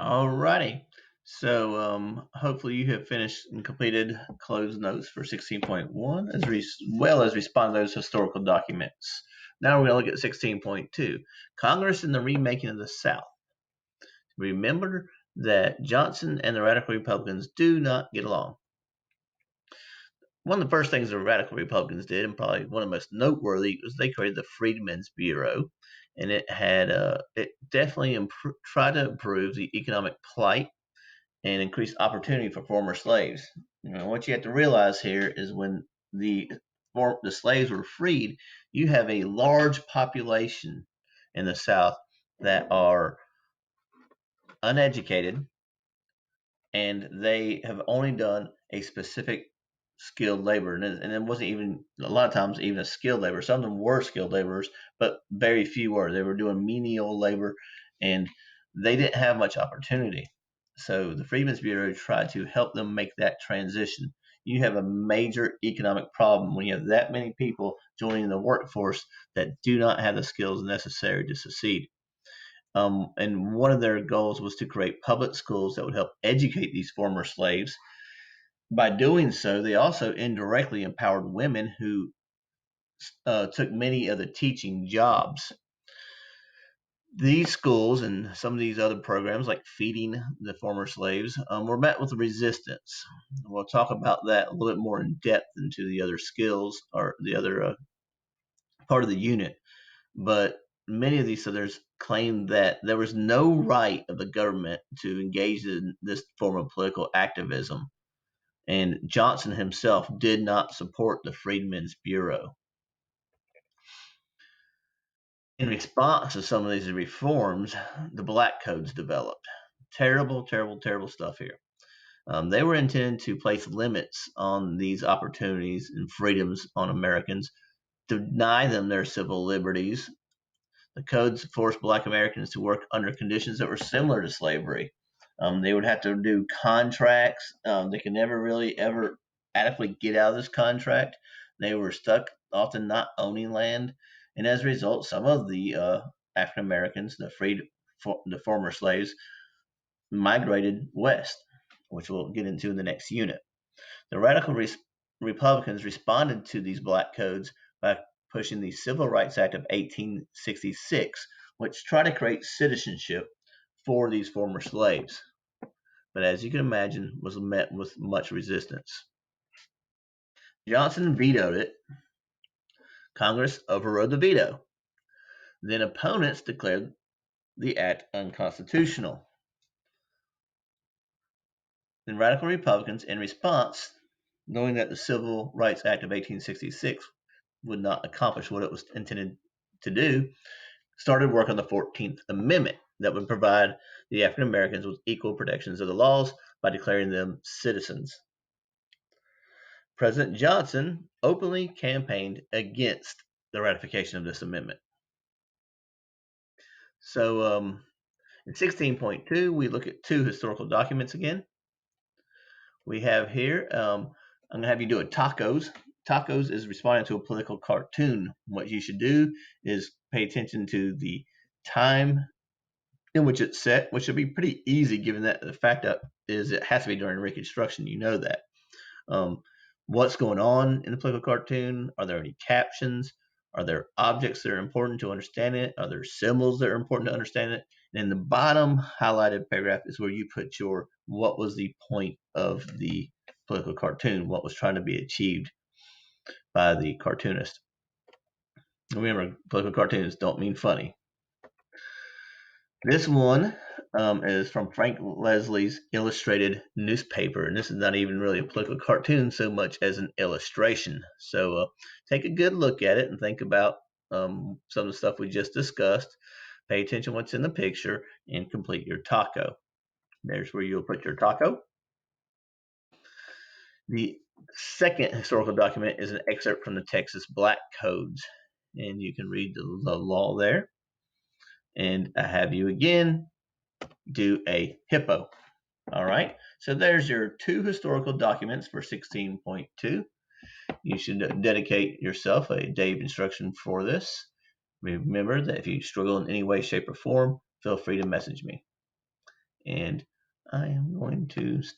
Alrighty. So hopefully you have finished and completed closed notes for 16.1 well as respond to those historical documents. Now we're going to look at 16.2, Congress and the Remaking of the South. Remember that Johnson and the Radical Republicans do not get along. One of the first things the Radical Republicans did, and probably one of the most noteworthy, was they created the Freedmen's Bureau, and it definitely tried to improve the economic plight and increase opportunity for former slaves. What you have to realize here is when the slaves were freed, you have a large population in the South that are uneducated, and they have only done a specific skilled labor, and it wasn't even a lot of times even a skilled labor. Some of them were skilled laborers, but very few were. They were doing menial labor, and they didn't have much opportunity. So the Freedmen's Bureau tried to help them make that transition. You have a major economic problem when you have that many people joining the workforce that do not have the skills necessary to succeed. And one of their goals was to create public schools that would help educate these former slaves. By doing so, they also indirectly empowered women who took many of the teaching jobs. These schools and some of these other programs, like feeding the former slaves, were met with resistance. We'll talk about that a little bit more in depth into the other skills or the other part of the unit. But many of these others claimed that there was no right of the government to engage in this form of political activism. And Johnson himself did not support the Freedmen's Bureau. In response to some of these reforms, the black codes developed. Terrible, terrible, terrible stuff here. They were intended to place limits on these opportunities and freedoms on Americans, deny them their civil liberties. The codes forced black Americans to work under conditions that were similar to slavery. They would have to do contracts. They could never really ever adequately get out of this contract. They were stuck, often not owning land, and as a result, some of the African Americans, the former slaves, migrated west, which we'll get into in the next unit. The Republicans responded to these black codes by pushing the Civil Rights Act of 1866, which tried to create citizenship for these former slaves, but as you can imagine, was met with much resistance. Johnson vetoed it. Congress overrode the veto. Then opponents declared the act unconstitutional. Then radical Republicans, in response, knowing that the Civil Rights Act of 1866 would not accomplish what it was intended to do, started work on the 14th Amendment that would provide the African Americans with equal protections of the laws by declaring them citizens. President Johnson openly campaigned against the ratification of this amendment. So in 16.2, we look at two historical documents again. We have here, I'm going to have you do a tacos. Tacos is responding to a political cartoon. What you should do is pay attention to the time in which it's set, which should be pretty easy given that the fact that is it has to be during Reconstruction. You know that. What's going on in the political cartoon? Are there any captions? Are there objects that are important to understand it? Are there symbols that are important to understand it? And in the bottom highlighted paragraph is where you put your what was the point of the political cartoon, what was trying to be achieved by the cartoonist. Remember, political cartoons don't mean funny. This one is from Frank Leslie's illustrated newspaper, and this is not even really a political cartoon so much as an illustration. So take a good look at it and think about some of the stuff we just discussed. Pay attention to what's in the picture and complete your taco. There's where you'll put your taco. The second historical document is an excerpt from the Texas Black Codes, and you can read the law there. And I have you again do a hippo. All right. So there's your two historical documents for 16.2. You should dedicate yourself a day of instruction for this. Remember that if you struggle in any way, shape, or form, feel free to message me. And I am going to stop.